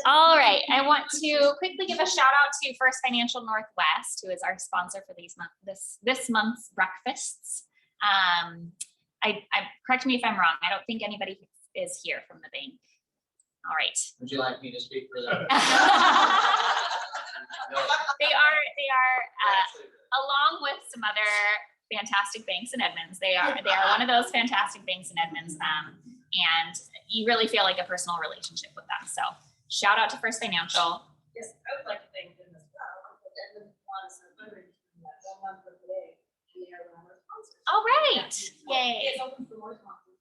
All right, I want to quickly give a shout out to First Financial Northwest, who is our sponsor for this month's breakfasts. Correct me if I'm wrong. I don't think anybody is here from the bank. All right. Would you like me to speak for them? They are along with some other fantastic banks in Edmonds. They are one of those fantastic banks in Edmonds, and you really feel like a personal relationship with them. So shout out to First Financial. Yes, I would like to thank them as well. Edmonds wants a fundraiser that 1 month from today, and they are one of our sponsors. All right, yay! It's open for more sponsors.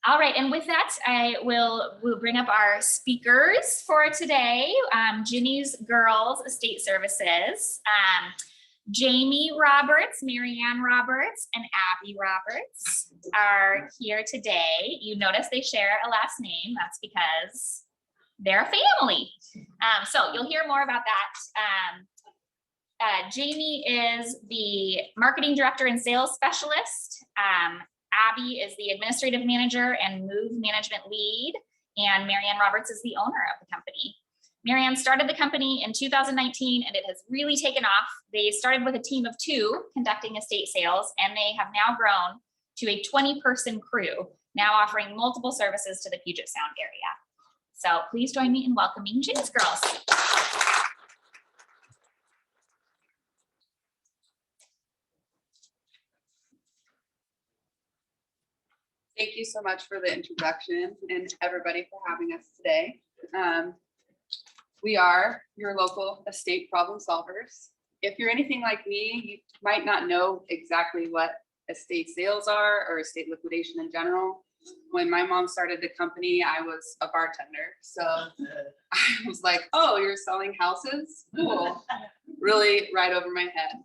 All right, and with that, we'll bring up our speakers for today. Ginny's Girls Estate Services, Jamie Roberts, Meriann Roberts, and Abby Roberts are here today. You notice they share a last name. That's because they're a family. So you'll hear more about that. Jamie is the marketing director and sales specialist. Abby is the administrative manager and move management lead, and Meriann Roberts is the owner of the company. Meriann started the company in 2019, and it has really taken off. They started with a team of 2 conducting estate sales, and they have now grown to a 20-person crew, now offering multiple services to the Puget Sound area. So please join me in welcoming Ginny's Girls. Thank you so much for the introduction and everybody for having us today. We are your local estate problem solvers. If you're anything like me, you might not know exactly what estate sales are or estate liquidation in general. When my mom started the company, I was a bartender. So I was like, oh, you're selling houses? Cool. Really right over my head.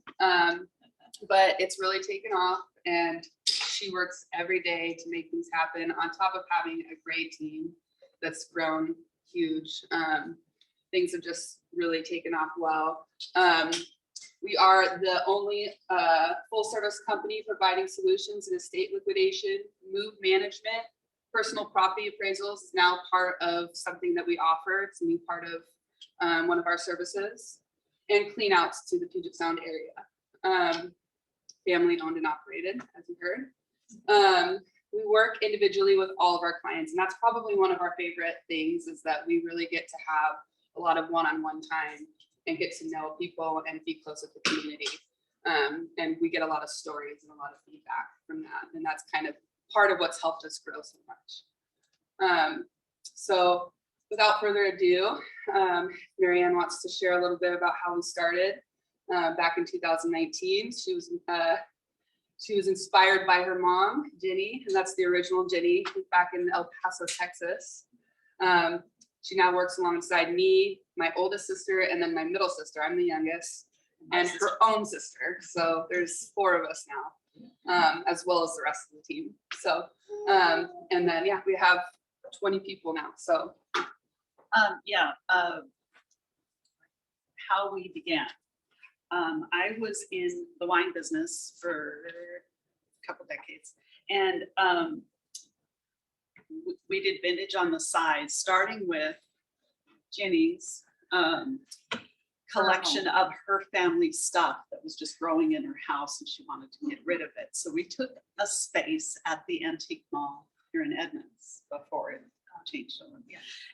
But it's really taken off, and she works every day to make things happen on top of having a great team that's grown huge. Things have just really taken off well. We are the only full service company providing solutions in estate liquidation, move management, personal property appraisals is now part of something that we offer. It's a new part of one of our services, and clean outs to the Puget Sound area. Family owned and operated, as you heard. We work individually with all of our clients, and that's probably one of our favorite things, is that we really get to have a lot of one-on-one time and get to know people and be close with the community. And we get a lot of stories and a lot of feedback from that. And that's kind of part of what's helped us grow so much. So without further ado, Meriann wants to share a little bit about how we started back in 2019. She was inspired by her mom, Ginny, and that's the original Ginny back in El Paso, Texas. She now works alongside me, my oldest sister, and then my middle sister. I'm the youngest, and her own sister. So there's 4 of us now, as well as the rest of the team. So, and then, yeah, we have 20 people now. So, how we began. I was in the wine business for a couple decades, and we did vintage on the side, starting with Ginny's collection of her family stuff that was just growing in her house, and she wanted to get rid of it. So we took a space at the Antique Mall here in Edmonds before it changed over.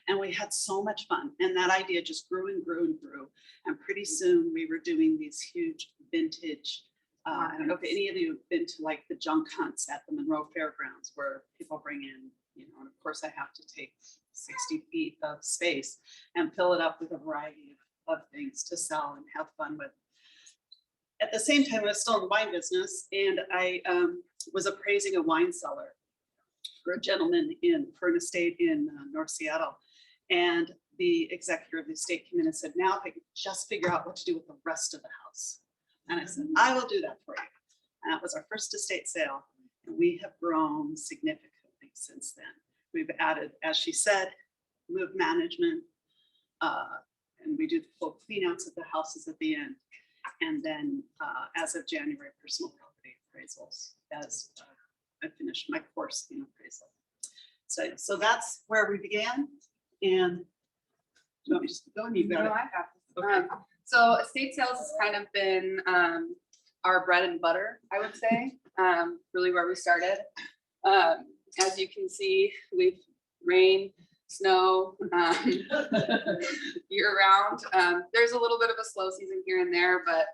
And we had so much fun, and that idea just grew and grew and grew. And pretty soon we were doing these huge vintage. I don't know if any of you have been to like the junk hunts at the Monroe Fairgrounds, where people bring in, you know, and of course I have to take 60 feet of space and fill it up with a variety of things to sell and have fun with. At the same time, I was still in the wine business, and I was appraising a wine cellar for a gentleman for an estate in North Seattle. And the executor of the estate came in and said, now if I could just figure out what to do with the rest of the house. And I said, I will do that for you. And that was our first estate sale. And we have grown significantly since then. We've added, as she said, move management, and we do the full clean outs of the houses at the end. And then as of January, personal property appraisals, as I finished my course in appraisal. say. So that's where we began. And do you want me to just go and you got No, it? I have this. Okay. So estate sales has kind of been our bread and butter, I would say, really where we started. As you can see, we've rain, snow, year round. There's a little bit of a slow season here and there, but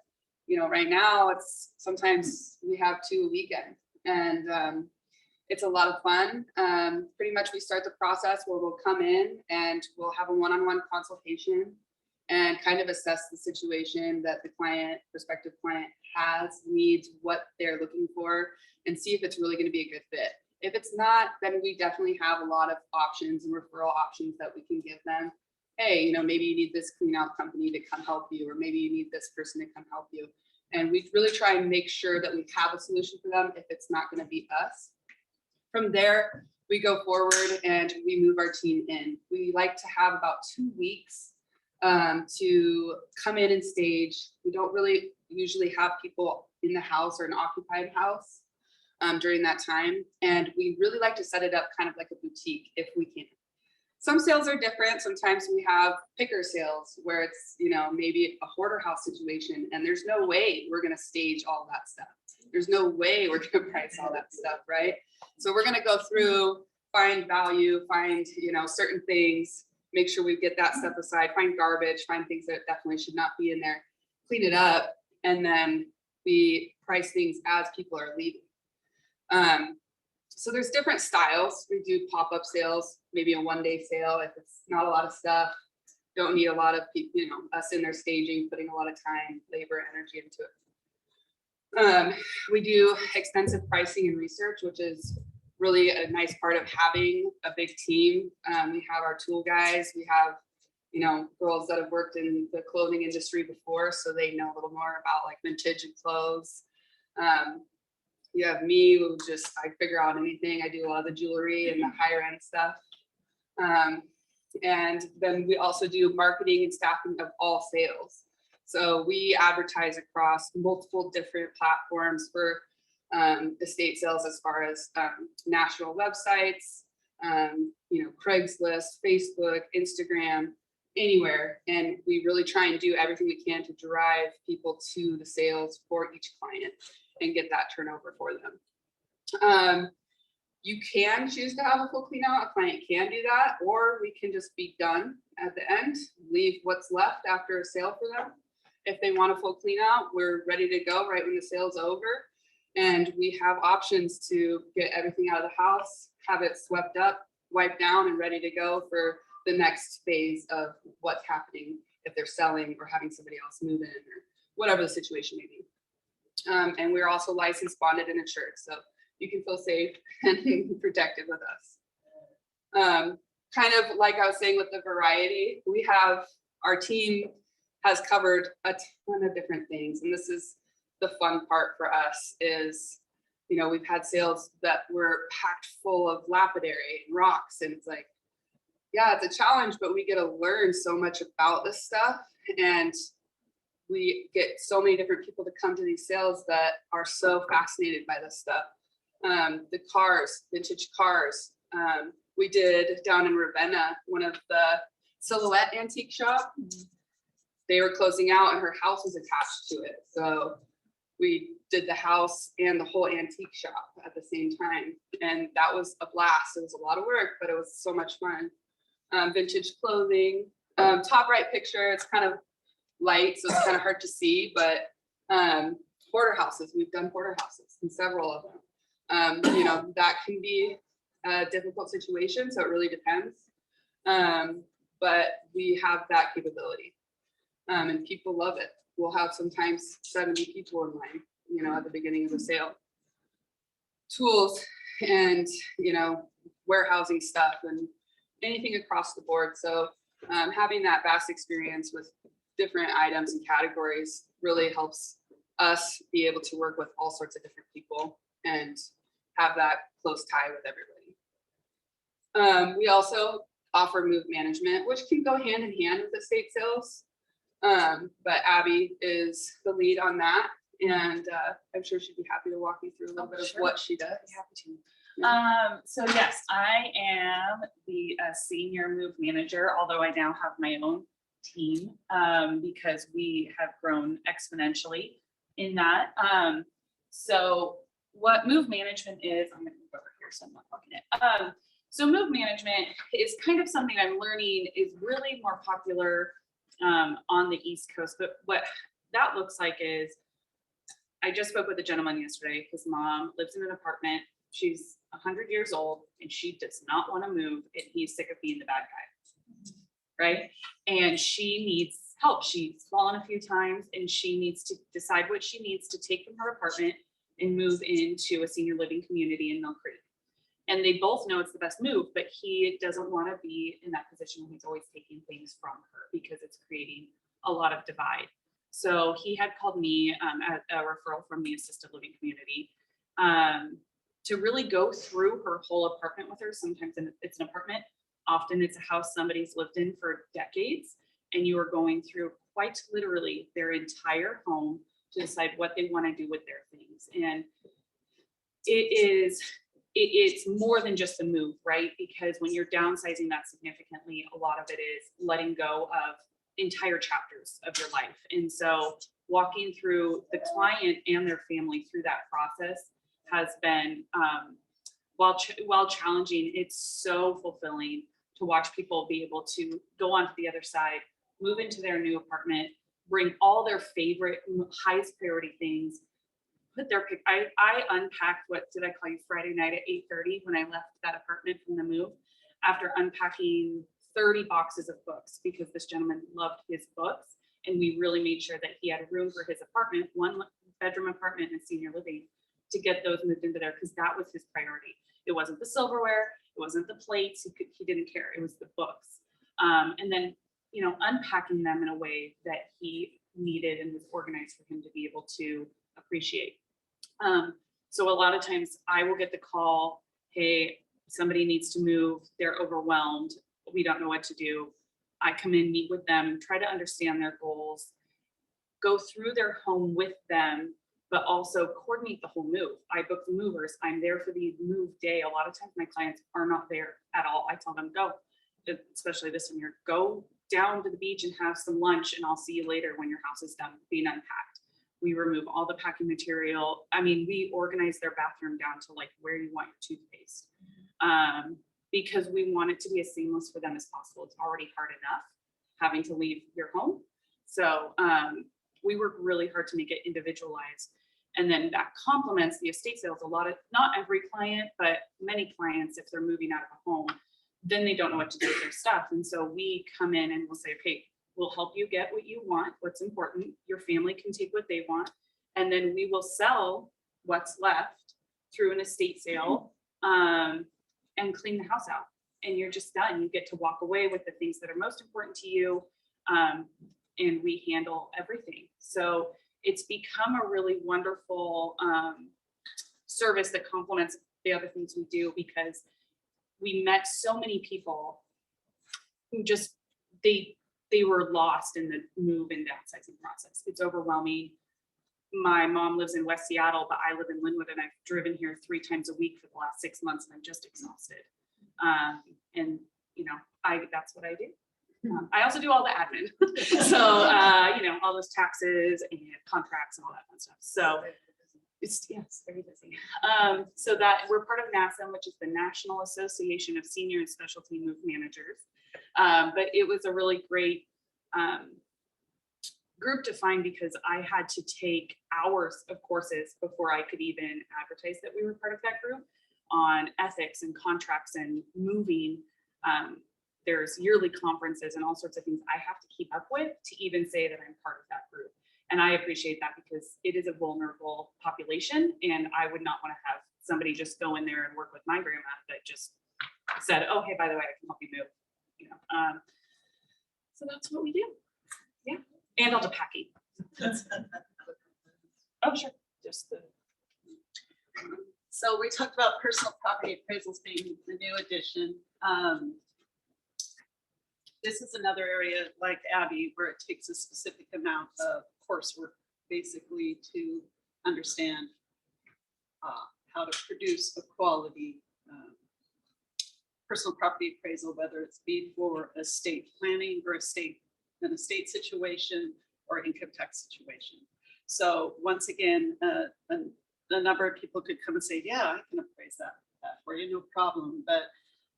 you know, right now it's sometimes we have 2 a weekend, and it's a lot of fun. Pretty much we start the process where we'll come in and we'll have a one-on-one consultation and kind of assess the situation that the client, prospective client has, needs, what they're looking for, and see if it's really going to be a good fit. If it's not, then we definitely have a lot of options and referral options that we can give them. Hey, you know, maybe you need this clean out company to come help you, or maybe you need this person to come help you. And we really try and make sure that we have a solution for them if it's not going to be us. From there, we go forward and we move our team in. We like to have about 2 weeks to come in and stage. We don't really usually have people in the house or an occupied house during that time. And we really like to set it up kind of like a boutique if we can. Some sales are different. Sometimes we have picker sales where it's, you know, maybe a hoarder house situation, and there's no way we're going to stage all that stuff. There's no way we're going to price all that stuff, right? So we're going to go through, find value, find, you know, certain things, make sure we get that stuff aside, find garbage, find things that definitely should not be in there, clean it up, and then we price things as people are leaving. So there's different styles. We do pop-up sales, maybe a one-day sale if it's not a lot of stuff, don't need a lot of people, you know, us in there staging, putting a lot of time, labor, energy into it. We do extensive pricing and research, which is really a nice part of having a big team. We have our tool guys, we have, you know, girls that have worked in the clothing industry before, so they know a little more about like vintage and clothes. You have me who just, I figure out anything. I do a lot of the jewelry and the higher end stuff. And then we also do marketing and staffing of all sales. So we advertise across multiple different platforms for estate sales, as far as national websites, you know, Craigslist, Facebook, Instagram, anywhere. And we really try and do everything we can to drive people to the sales for each client and get that turnover for them. You can choose to have a full clean out. A client can do that, or we can just be done at the end, leave what's left after a sale for them. If they want a full clean out, we're ready to go right when the sale's over. And we have options to get everything out of the house, have it swept up, wiped down, and ready to go for the next phase of what's happening if they're selling or having somebody else move in or whatever the situation may be. And we're also licensed, bonded, and insured, so you can feel safe and protected with us. Kind of like I was saying with the variety, we have, our team has covered a ton of different things, and this is the fun part for us is, you know, we've had sales that were packed full of lapidary and rocks, and it's like, yeah, it's a challenge, but we get to learn so much about this stuff, and we get so many different people to come to these sales that are so fascinated by this stuff. The cars, vintage cars. We did down in Ravenna, one of the Silhouette antique shop. They were closing out and her house was attached to it. So we did the house and the whole antique shop at the same time. And that was a blast. It was a lot of work, but it was so much fun. Vintage clothing. Top right picture, it's kind of light, so it's kind of hard to see, but hoarder houses, we've done hoarder houses and several of them. You know, that can be a difficult situation, so it really depends. But we have that capability, and people love it. We'll have sometimes 70 people in line, you know, at the beginning of the sale. Tools and, you know, warehousing stuff and anything across the board. So having that vast experience with different items and categories really helps us be able to work with all sorts of different people and have that close tie with everybody. We also offer move management, which can go hand in hand with estate sales. But Abby is the lead on that. And I'm sure she'd be happy to walk you through a little bit of what she does. Happy to. So yes, I am the senior move manager, although I now have my own team because we have grown exponentially in that. So what move management is, I'm going to move over here so I'm not looking at. So move management is kind of something I'm learning is really more popular on the East Coast. But what that looks like is, I just spoke with a gentleman yesterday. His mom lives in an apartment. She's 100 years old and she does not want to move and he's sick of being the bad guy, right? And she needs help. She's fallen a few times and she needs to decide what she needs to take from her apartment and move into a senior living community in Mill Creek. And they both know it's the best move, but he doesn't want to be in that position when he's always taking things from her because it's creating a lot of divide. So he had called me at a referral from the assisted living community to really go through her whole apartment with her. Sometimes it's an apartment, often it's a house somebody's lived in for decades, and you are going through quite literally their entire home to decide what they want to do with their things. And it's more than just a move, right? Because when you're downsizing that significantly, a lot of it is letting go of entire chapters of your life. And so walking through the client and their family through that process has been, while challenging, it's so fulfilling to watch people be able to go on to the other side, move into their new apartment, bring all their favorite, highest priority things, put their pick. I unpacked, what did I call you, Friday night at 8:30 when I left that apartment from the move, after unpacking 30 boxes of books, because this gentleman loved his books. And we really made sure that he had room for his apartment, 1-bedroom apartment and senior living, to get those moved into there, because that was his priority. It wasn't the silverware, it wasn't the plates, he didn't care, it was the books. And then, you know, unpacking them in a way that he needed and was organized for him to be able to appreciate. So a lot of times I will get the call, hey, somebody needs to move, they're overwhelmed, we don't know what to do. I come in, meet with them, try to understand their goals, go through their home with them, but also coordinate the whole move. I book the movers, I'm there for the move day. A lot of times my clients are not there at all. I tell them, go, especially this one here, go down to the beach and have some lunch and I'll see you later when your house is done being unpacked. We remove all the packing material. I mean, we organize their bathroom down to like where you want your toothpaste. Because we want it to be as seamless for them as possible. It's already hard enough having to leave your home. So we work really hard to make it individualized. And then that complements the estate sales. A lot of, not every client, but many clients, if they're moving out of a home, then they don't know what to do with their stuff. And so we come in and we'll say, okay, we'll help you get what you want, what's important. Your family can take what they want. And then we will sell what's left through an estate sale and clean the house out. And you're just done. You get to walk away with the things that are most important to you. And we handle everything. So it's become a really wonderful service that complements the other things we do, because we met so many people who just, they were lost in the move and downsizing process. It's overwhelming. My mom lives in West Seattle, but I live in Linwood, and I've driven here 3 times a week for the last 6 months, and I'm just exhausted. And you know, that's what I do. I also do all the admin. So, you know, all those taxes and contracts and all that fun stuff. So it's, yes, very busy. So that we're part of NASM, which is the National Association of Senior and Specialty Move Managers. But it was a really great group to find, because I had to take hours of courses before I could even advertise that we were part of that group, on ethics and contracts and moving. There's yearly conferences and all sorts of things I have to keep up with to even say that I'm part of that group. And I appreciate that, because it is a vulnerable population, and I would not want to have somebody just go in there and work with my grandma that just said, oh, hey, by the way, I can help you move. You know, so that's what we do. Yeah, and I'll do packing. Oh, sure. Just the. So we talked about personal property appraisals being the new addition. This is another area like Abby, where it takes a specific amount of coursework basically to understand how to produce a quality personal property appraisal, whether it's be for estate planning or an estate situation or income tax situation. So once again, a number of people could come and say, yeah, I can appraise that for you, no problem. But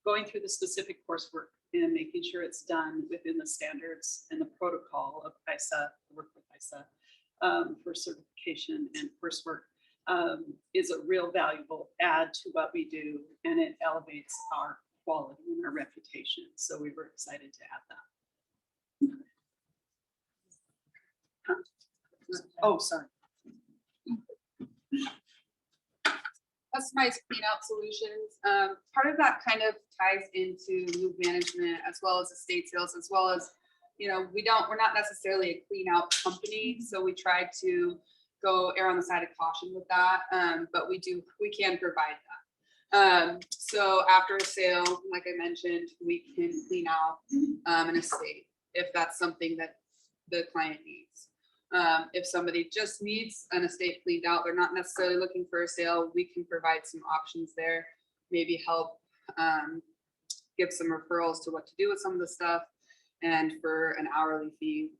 going through the specific coursework and making sure it's done within the standards and the protocol of ISA, work with ISA for certification and coursework is a real valuable add to what we do, and it elevates our quality and our reputation. So we were excited to add that. Oh, sorry. Customized clean out solutions. Part of that kind of ties into move management as well as estate sales, as well as, you know, we're not necessarily a clean out company. So we try to go err on the side of caution with that. But we can provide that. So after a sale, like I mentioned, we can clean out an estate if that's something that the client needs. If somebody just needs an estate cleaned out, they're not necessarily looking for a sale, we can provide some options there, maybe help give some referrals to what to do with some of the stuff, and for an hourly fee,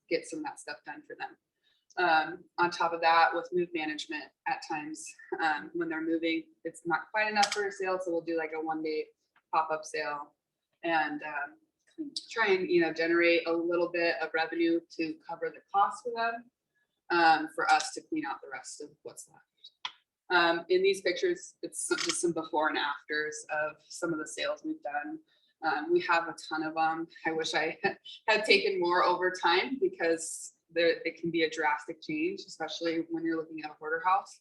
get some of that stuff done for them. On top of that, with move management, at times when they're moving, it's not quite enough for a sale, so we'll do like a one-day pop-up sale and try and, you know, generate a little bit of revenue to cover the cost for them, for us to clean out the rest of what's left. In these pictures, it's just some before and afters of some of the sales we've done. We have a ton of them. I wish I had taken more over time, because it can be a drastic change, especially when you're looking at a hoarder house.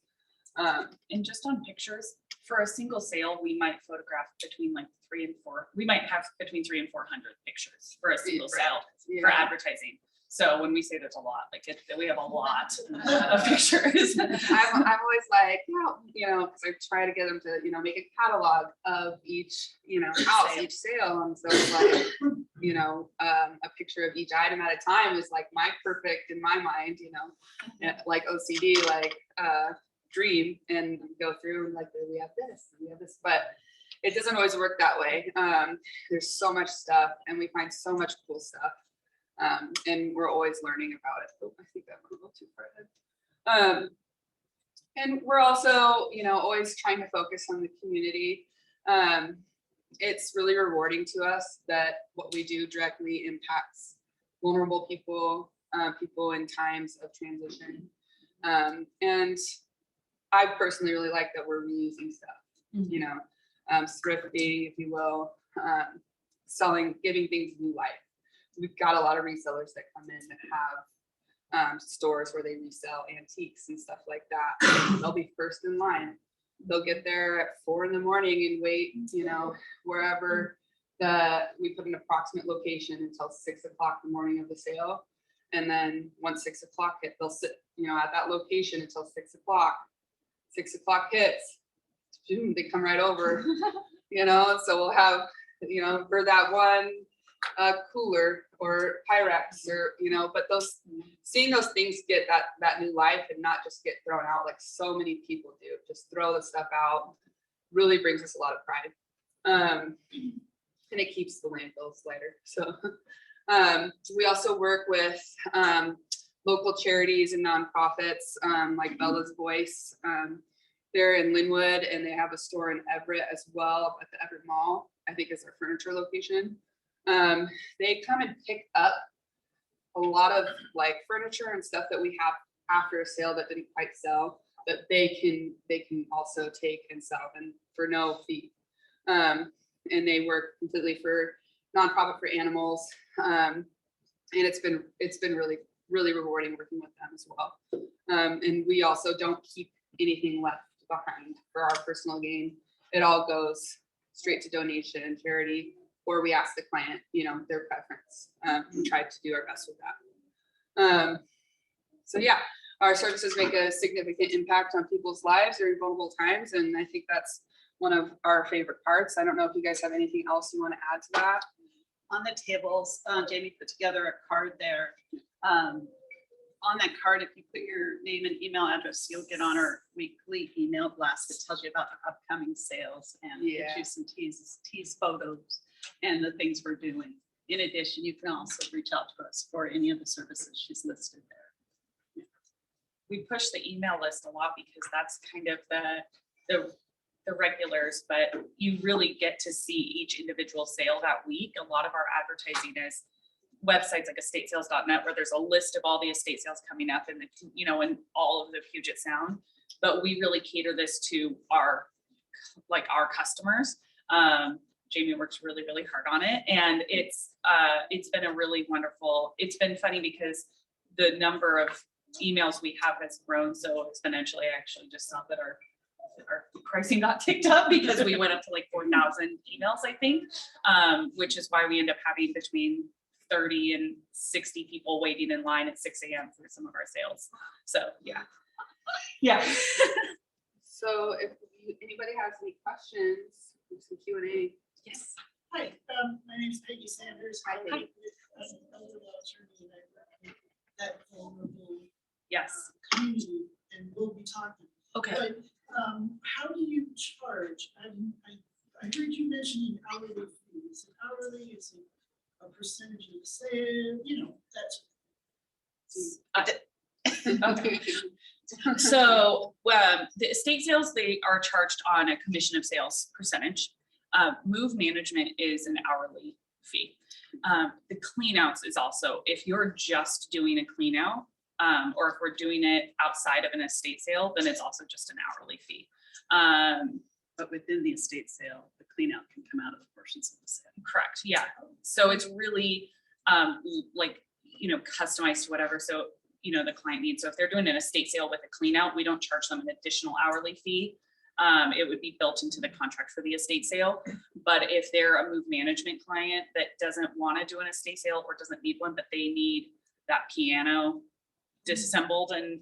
And just on pictures, for a single sale, we might photograph between like 3 and 4. We might have between 300 and 400 pictures for a single sale for advertising. So when we say there's a lot, like we have a lot of pictures. I'm always like, you know, because I try to get them to, you know, make a catalog of each, you know, house, each sale. And so it's like, you know, a picture of each item at a time is like my perfect, in my mind, you know, like OCD, like dream, and go through and like, we have this, but it doesn't always work that way. There's so much stuff, and we find so much cool stuff. And we're always learning about it. Oh, I think that went a little too far ahead. And we're also, you know, always trying to focus on the community. It's really rewarding to us that what we do directly impacts vulnerable people, people in times of transition. And I personally really like that we're reusing stuff, you know, thrifting, if you will, selling, giving things new life. We've got a lot of resellers that come in that have stores where they resell antiques and stuff like that. They'll be first in line. They'll get there at 4 in the morning and wait, you know, wherever we put an approximate location until 6 o'clock the morning of the sale. And then once 6 o'clock hit, they'll sit, you know, at that location until 6 o'clock. 6 o'clock hits, boom, they come right over, you know. So we'll have, you know, for that one cooler or Pyrex, or, you know, but seeing those things get that new life and not just get thrown out like so many people do, just throw the stuff out, really brings us a lot of pride. And it keeps the landfills lighter. So we also work with local charities and nonprofits, like Bella's Voice. They're in Linwood, and they have a store in Everett as well, at the Everett Mall, I think is their furniture location. They come and pick up a lot of like furniture and stuff that we have after a sale that didn't quite sell, that they can also take and sell, and for no fee. And they work completely for nonprofit for animals. And it's been really, really rewarding working with them as well. And we also don't keep anything left behind for our personal gain. It all goes straight to donation and charity, or we ask the client, you know, their preference. We try to do our best with that. So yeah, our services make a significant impact on people's lives during vulnerable times, and I think that's one of our favorite parts. I don't know if you guys have anything else you want to add to that. On the tables, Jamie put together a card there on that card, if you put your name and email address, you'll get on our weekly email blast that tells you about the upcoming sales and Yeah. gives you some tease photos and the things we're doing. In addition, you can also reach out to us for any of the services she's listed there. We push the email list a lot because that's kind of the regulars, but you really get to see each individual sale that week. A lot of our advertising is websites like estatesales.net, where there's a list of all the estate sales coming up in the, you know, in all of the Puget Sound. But we really cater this to our customers. Jamie works really, really hard on it, and it's been a really wonderful. It's been funny because the number of emails we have has grown so exponentially. I actually just saw that our pricing got ticked up because we went up to like 4,000 emails, I think, which is why we end up having between 30 and 60 people waiting in line at 6 a.m. for some of our sales. So yeah. So if anybody has any questions, do some Q&A. Yes. Hi, my name is Peggy Sanders. Hi, Peggy. That vulnerable Yes. community, and we'll be talking. Okay. But how do you charge? I heard you mentioning hourly fees. Hourly is a percentage of the sale, you know, that's. Okay. So the estate sales, they are charged on a commission of sales percentage. Move management is an hourly fee. The clean outs is also, if you're just doing a clean out, or if we're doing it outside of an estate sale, then it's also just an hourly fee. But within the estate sale, the clean out can come out of the portions of the sale. Correct, yeah. So it's really like, you know, customized to whatever. So, you know, the client needs. So if they're doing an estate sale with a clean out, we don't charge them an additional hourly fee. It would be built into the contract for the estate sale. But if they're a move management client that doesn't want to do an estate sale or doesn't need one, but they need that piano disassembled and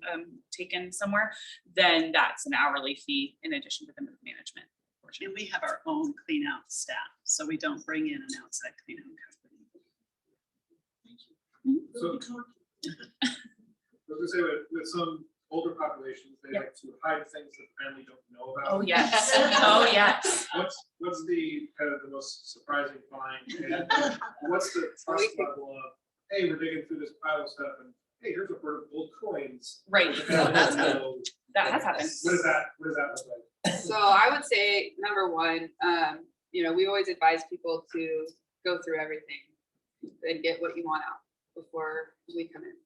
taken somewhere, then that's an hourly fee in addition to the move management portion. And we have our own clean out staff, so we don't bring in an outside clean out company. So, I was gonna say with some older populations, they like to hide things that the family don't know about. Oh, yes. Oh, yes. What's the kind of the most surprising find, and what's the trust level of, hey, we're digging through this pile of stuff, and hey, here's a bird of gold coins. Right. That That has happened. What does that look like? So I would say, number one, you know, we always advise people to go through everything and get what you want out before we come in.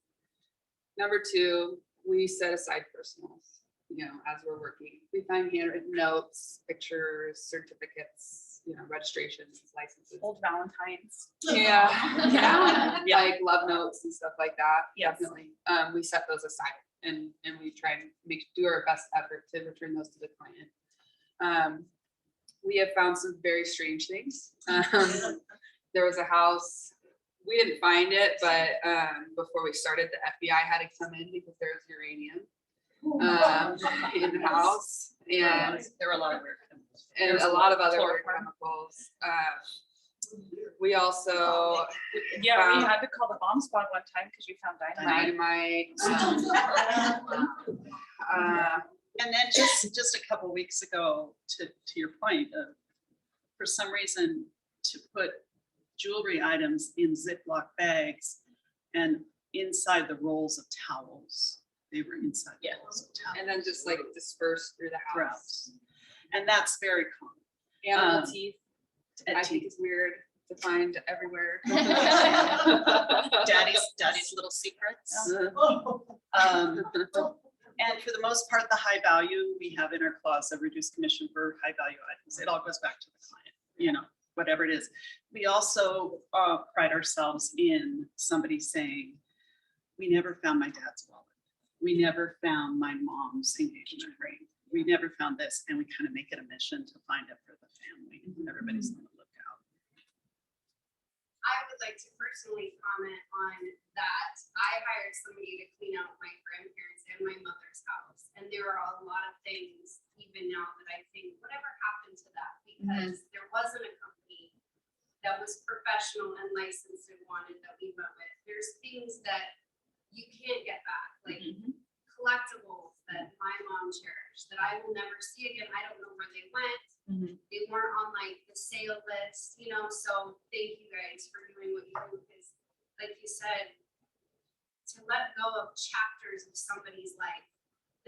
Number two, we set aside personals, you know, as we're working. We find handwritten notes, pictures, certificates, you know, registrations, licenses. Old Valentine's. Yeah. Yeah. Like love notes and stuff like that. Yes. Definitely. We set those aside and we try and do our best effort to return those to the client. We have found some very strange things. There was a house, we didn't find it, but before we started, the FBI had to come in because there was uranium in the house, and There were a lot of weird chemicals. and a lot of other weird chemicals. We also Yeah, we had to call the bomb squad one time because you found dynamite. And then just a couple weeks ago, to your point, for some reason, to put jewelry items in Ziploc bags and inside the rolls of towels. They were inside the rolls of towels. and then just like dispersed through the house. And that's very common. Animal teeth, And I think is weird to find everywhere. daddy's little secrets. Oh. And for the most part, the high value we have in our clause of reduced commission for high value items, it all goes back to the client, you know, whatever it is. We also pride ourselves in somebody saying, we never found my dad's wallet. We never found my mom's engagement ring. We never found this. And we kind of make it a mission to find it for the family. Everybody's on the lookout. I would like to personally comment on that. I hired somebody to clean out my grandparents' and my mother's house. And there are a lot of things even now that I think, whatever happened to that? Because there wasn't a company that was professional and licensed and wanted that we went with. There's things that you can't get back, like collectibles that my mom cherished, that I will never see again. I don't know where they went. They weren't on like the sale list, you know, so thank you guys for doing what you do, because like you said, to let go of chapters of somebody's life,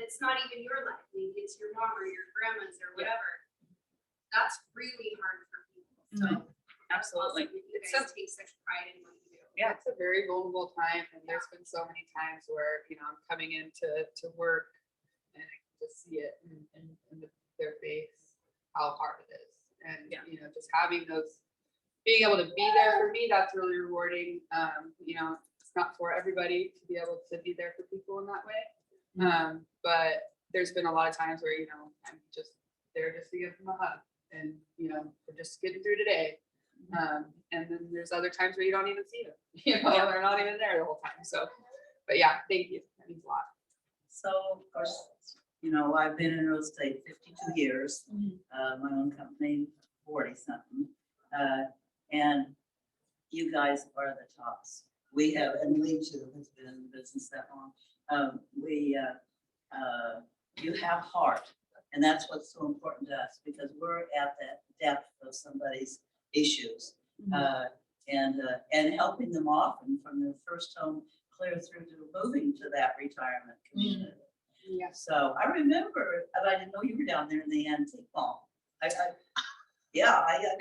that's not even your life, maybe it's your mom or your grandma's or whatever. That's really hard for people, so. that's Absolutely. awesome that You guys take such pride in what you do. Yeah, it's a very vulnerable time, and there's been so many times where, you know, I'm coming into work and I can just see it in their face, how hard it is. And, you know, just having those, being able to be there for me, that's really rewarding. You know, it's not for everybody to be able to be there for people in that way. But there's been a lot of times where, you know, I'm just there just to give them a hug and, you know, we're just getting through today. And then there's other times where you don't even see them, you know, they're not even there the whole time. So, but yeah, thank you. That means a lot. So, of course, you know, I've been in real estate 52 years, my own company, 40 something. And you guys are the tops. We have, and Lee too has been in the business that long. You have heart, and that's what's so important to us, because we're at that depth of somebody's issues, and helping them often from their first home clear through to moving to that retirement community. Yeah. So I remember, and I didn't know you were down there in the antique mall. I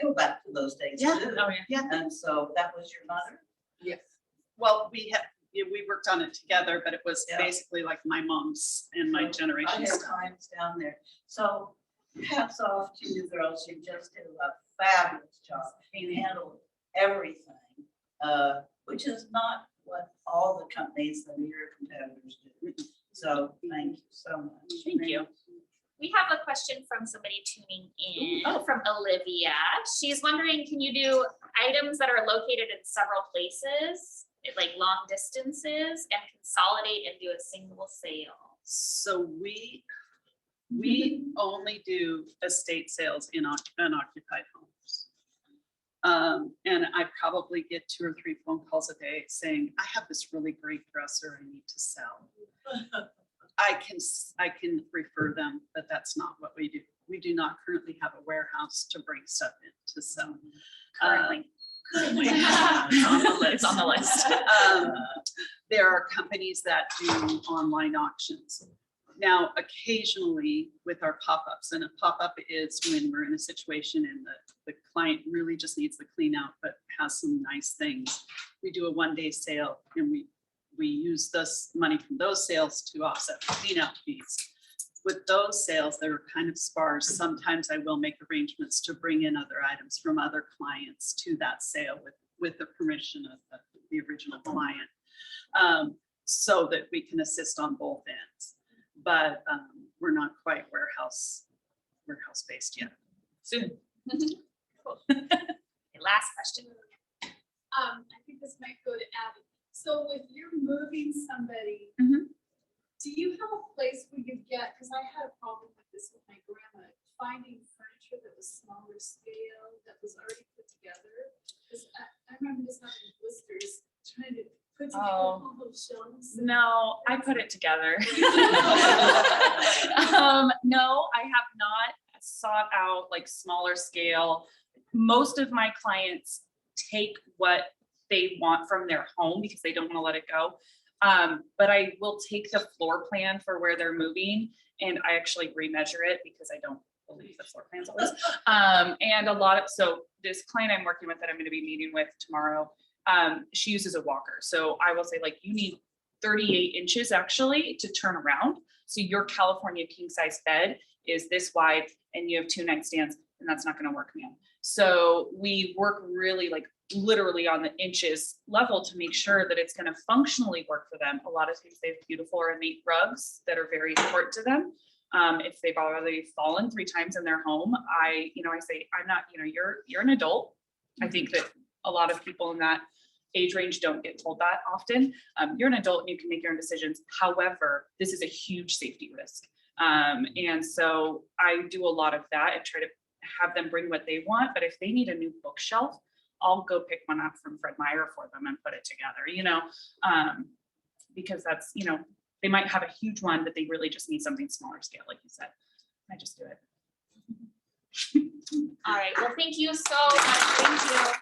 go back to those days too. Oh, yeah. And so that was your mother? Yes. Well, we worked on it together, but it was Yeah. basically like my mom's and my I generation had stuff. times down there. So hats off to you girls. You just did a fabulous job. You handled everything, which is not what all the companies that are your competitors do. So thank you so much. Thank you. We have a question from somebody tuning in, from Olivia. She's wondering, can you do items that are located in several places, like long distances, and consolidate and do a single sale? So we only do estate sales in unoccupied homes. And I probably get 2 or 3 phone calls a day saying, I have this really great dresser I need to sell. I can refer them, but that's not what we do. We do not currently have a warehouse to bring stuff in to sell. Currently. It's on the list. There are companies that do online auctions. Now, occasionally with our pop-ups, and a pop-up is when we're in a situation and the client really just needs the clean out, but has some nice things. We do a 1-day sale, and we use this money from those sales to offset the clean out fees. With those sales, they're kind of sparse. Sometimes I will make arrangements to bring in other items from other clients to that sale with the permission of the original client, so that we can assist on both ends. But we're not quite warehouse based yet. Soon. Cool. Okay, last question. I think this might go to Abby. So if you're moving somebody, do you have a place where you get, because I had a problem with this with my grandma, finding furniture that was smaller scale, that was already put together? Because I remember just having blisters trying to put together all those shelves. No, I put it together. No, I have not sought out like smaller scale. Most of my clients take what they want from their home because they don't want to let it go. But I will take the floor plan for where they're moving, and I actually remeasure it because I don't believe the floor plans always. And a lot of, so this client I'm working with that I'm going to be meeting with tomorrow, she uses a walker. So I will say, like, you need 38 inches actually to turn around. So your California king size bed is this wide and you have 2 nightstands, and that's not going to work, man. So we work really like literally on the inches level to make sure that it's going to functionally work for them. A lot of times they have beautiful ornate rugs that are very important to them. If they've already fallen 3 times in their home, I say, I'm not, you're an adult. I think that a lot of people in that age range don't get told that often. You're an adult and you can make your own decisions. However, this is a huge safety risk. And so I do a lot of that and try to have them bring what they want. But if they need a new bookshelf, I'll go pick one up from Fred Meyer for them and put it together, because that's, you know, they might have a huge one, but they really just need something smaller scale, like you said. I just do it. All right, well, thank you so much. Thank you.